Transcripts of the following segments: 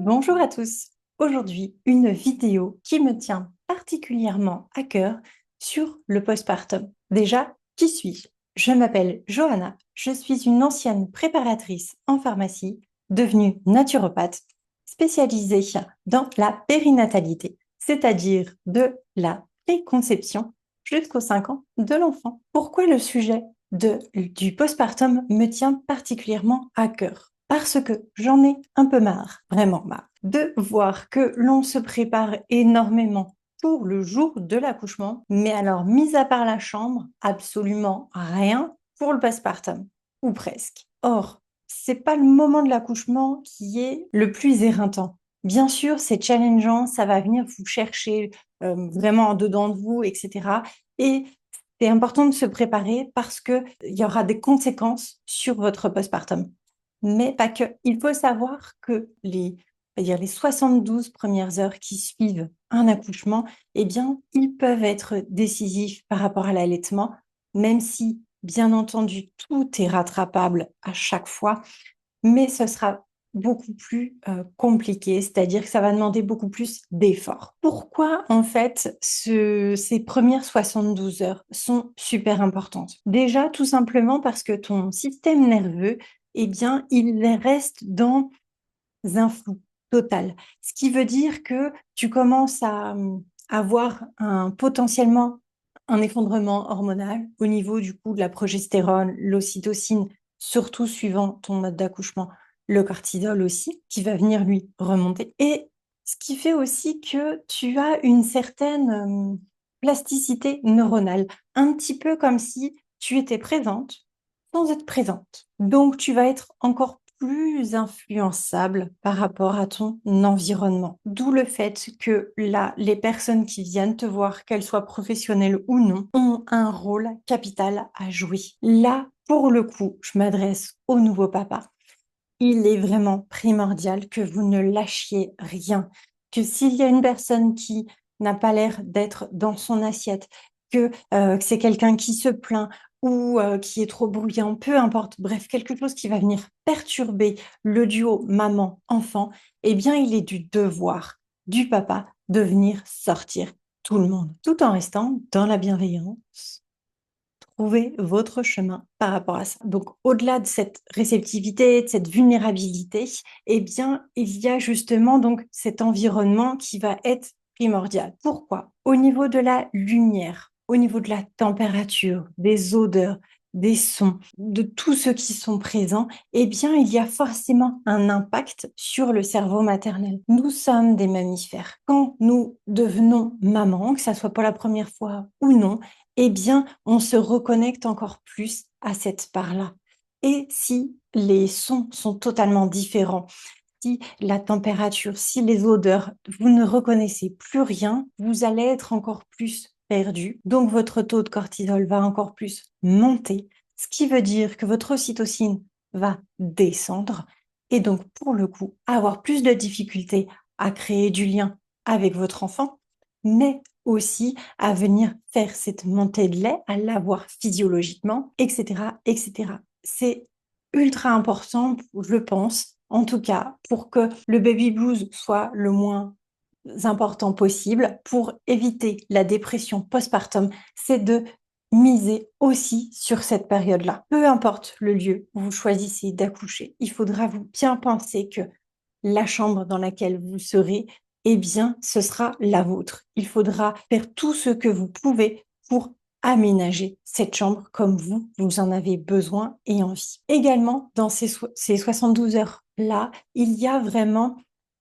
Bonjour à tous. Aujourd'hui, une vidéo qui me tient particulièrement à cœur sur le postpartum. Déjà, qui suis-je? Je m'appelle Johanna, je suis une ancienne préparatrice en pharmacie, devenue naturopathe, spécialisée dans la périnatalité, c'est-à-dire de la préconception jusqu'aux 5 ans de l'enfant. Pourquoi le sujet du postpartum me tient particulièrement à cœur? Parce que j'en ai un peu marre, vraiment marre, de voir que l'on se prépare énormément pour le jour de l'accouchement, mais alors, mis à part la chambre, absolument rien pour le postpartum, ou presque. Or, c'est pas le moment de l'accouchement qui est le plus éreintant. Bien sûr, c'est challengeant, ça va venir vous chercher vraiment en dedans de vous, etc. Et c'est important de se préparer parce qu'il y aura des conséquences sur votre postpartum. Mais pas que. Il faut savoir que les 72 premières heures qui suivent un accouchement, eh bien, ils peuvent être décisifs par rapport à l'allaitement, même si, bien entendu, tout est rattrapable à chaque fois, mais ce sera beaucoup plus compliqué, c'est-à-dire que ça va demander beaucoup plus d'efforts. Pourquoi, en fait, ces premières 72 heures sont super importantes? Déjà, tout simplement parce que ton système nerveux, eh bien, il reste dans un flou total. Ce qui veut dire que tu commences à avoir potentiellement un effondrement hormonal au niveau du coup de la progestérone, l'ocytocine, surtout suivant ton mode d'accouchement, le cortisol aussi, qui va venir lui remonter. Et ce qui fait aussi que tu as une certaine plasticité neuronale, un petit peu comme si tu étais présente sans être présente. Donc, tu vas être encore plus influençable par rapport à ton environnement. D'où le fait que là, les personnes qui viennent te voir, qu'elles soient professionnelles ou non, ont un rôle capital à jouer. Là, pour le coup, je m'adresse au nouveau papa. Il est vraiment primordial que vous ne lâchiez rien, que s'il y a une personne qui n'a pas l'air d'être dans son assiette, que c'est quelqu'un qui se plaint ou qui est trop bruyant, peu importe, bref, quelque chose qui va venir perturber le duo maman-enfant, eh bien, il est du devoir du papa de venir sortir tout le monde, tout en restant dans la bienveillance. Trouvez votre chemin par rapport à ça. Donc, au-delà de cette réceptivité, de cette vulnérabilité, eh bien, il y a justement donc cet environnement qui va être primordial. Pourquoi? Au niveau de la lumière, au niveau de la température, des odeurs, des sons, de tous ceux qui sont présents, eh bien, il y a forcément un impact sur le cerveau maternel. Nous sommes des mammifères. Quand nous devenons maman, que ça soit pour la première fois ou non, eh bien, on se reconnecte encore plus à cette part-là. Et si les sons sont totalement différents, si la température, si les odeurs, vous ne reconnaissez plus rien, vous allez être encore plus perdu. Donc, votre taux de cortisol va encore plus monter, ce qui veut dire que votre ocytocine va descendre et donc, pour le coup, avoir plus de difficultés à créer du lien avec votre enfant, mais aussi à venir faire cette montée de lait, à l'avoir physiologiquement, etc., etc. C'est ultra important, je pense, en tout cas, pour que le baby blues soit le moins important possible, pour éviter la dépression postpartum, c'est de miser aussi sur cette période-là. Peu importe le lieu où vous choisissez d'accoucher, il faudra vous bien penser que la chambre dans laquelle vous serez, eh bien, ce sera la vôtre. Il faudra faire tout ce que vous pouvez pour aménager cette chambre comme vous en avez besoin et envie. Également, dans ces 72 heures-là, il y a vraiment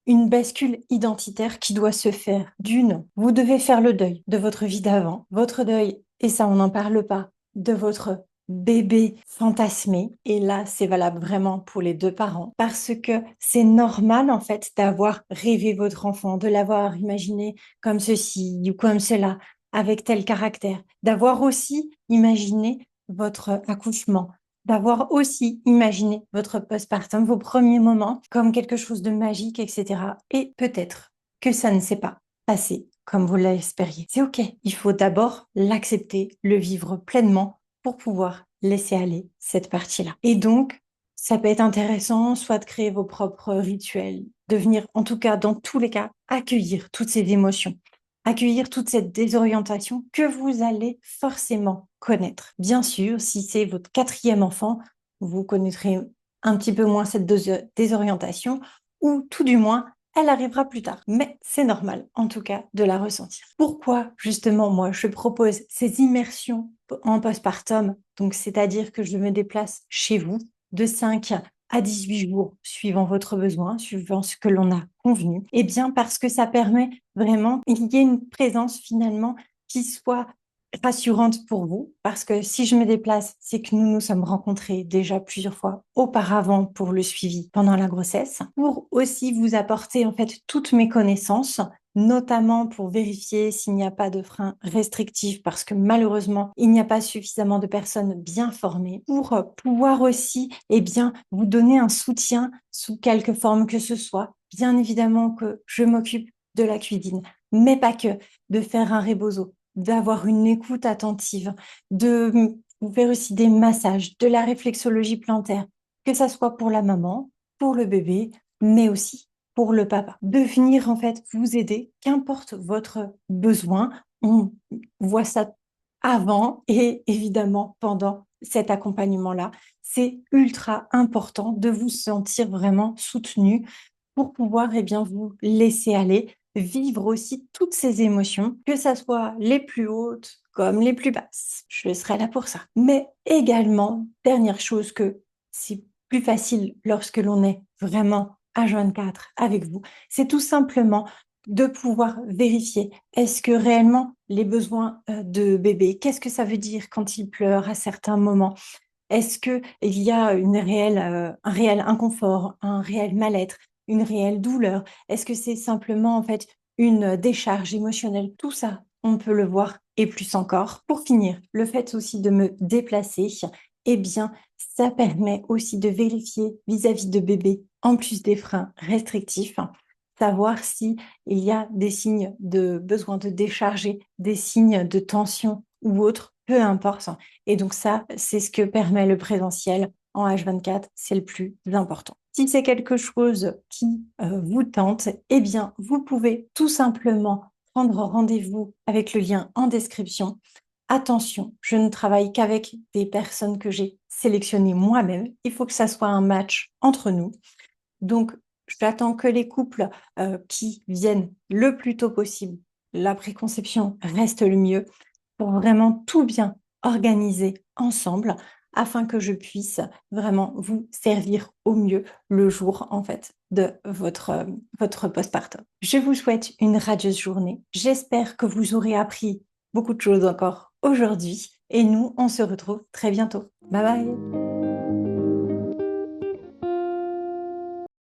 une bascule identitaire qui doit se faire. D'une, vous devez faire le deuil de votre vie d'avant, votre deuil, et ça on n'en parle pas, de votre bébé fantasmé. Et là, c'est valable vraiment pour les deux parents parce que c'est normal en fait d'avoir rêvé votre enfant, de l'avoir imaginé comme ceci ou comme cela, avec tel caractère, d'avoir aussi imaginé votre accouchement, d'avoir aussi imaginé votre postpartum, vos premiers moments, comme quelque chose de magique, etc. Et peut-être que ça ne s'est pas passé comme vous l'espériez. C'est OK. Il faut d'abord l'accepter, le vivre pleinement pour pouvoir laisser aller cette partie-là. Et donc, ça peut être intéressant soit de créer vos propres rituels de venir, en tout cas, dans tous les cas, accueillir toutes ces émotions, accueillir toute cette désorientation que vous allez forcément connaître. Bien sûr, si c'est votre quatrième enfant, vous connaîtrez un petit peu moins cette désorientation, ou tout du moins, elle arrivera plus tard. Mais c'est normal, en tout cas, de la ressentir. Pourquoi, justement, moi, je propose ces immersions en postpartum, donc c'est-à-dire que je me déplace chez vous de 5 à 18 jours, suivant votre besoin, suivant ce que l'on a convenu, et bien parce que ça permet vraiment qu'il y ait une présence finalement qui soit rassurante pour vous, parce que si je me déplace, c'est que nous nous sommes rencontrés déjà plusieurs fois auparavant pour le suivi pendant la grossesse, pour aussi vous apporter en fait toutes mes connaissances, notamment pour vérifier s'il n'y a pas de frein restrictif, parce que malheureusement, il n'y a pas suffisamment de personnes bien formées, pour pouvoir aussi bien, vous donner un soutien sous quelque forme que ce soit. Bien évidemment que je m'occupe de la cuisine, mais pas que, de faire un rebozo, d'avoir une écoute attentive, de vous faire aussi des massages, de la réflexologie plantaire, que ça soit pour la maman, pour le bébé, mais aussi pour le papa. De venir en fait vous aider, qu'importe votre besoin. On voit ça avant et évidemment pendant cet accompagnement-là. C'est ultra important de vous sentir vraiment soutenu pour pouvoir bien, vous laisser aller, vivre aussi toutes ces émotions, que ça soit les plus hautes comme les plus basses. Je serai là pour ça. Mais également, dernière chose que c'est plus facile lorsque l'on est vraiment H24 avec vous, c'est tout simplement de pouvoir vérifier est-ce que réellement les besoins de bébé, qu'est-ce que ça veut dire quand il pleure à certains moments? Est-ce qu'il y a un réel inconfort, un réel mal-être, une réelle douleur? Est-ce que c'est simplement en fait une décharge émotionnelle? Tout ça, on peut le voir et plus encore. Pour finir, le fait aussi de me déplacer, eh bien, ça permet aussi de vérifier vis-à-vis de bébé, en plus des freins restrictifs, savoir si il y a des signes de besoin de décharger, des signes de tension ou autre, peu importe. Et donc ça, c'est ce que permet le présentiel en H24, c'est le plus important. Si c'est quelque chose qui vous tente, eh bien, vous pouvez tout simplement prendre rendez-vous avec le lien en description. Attention, je ne travaille qu'avec des personnes que j'ai sélectionnées moi-même. Il faut que ça soit un match entre nous. Donc, j'attends que les couples qui viennent le plus tôt possible. La préconception reste le mieux pour vraiment tout bien organiser ensemble afin que je puisse vraiment vous servir au mieux le jour en fait de votre postpartum. Je vous souhaite une radieuse journée. J'espère que vous aurez appris beaucoup de choses encore aujourd'hui et nous, on se retrouve très bientôt. Bye bye!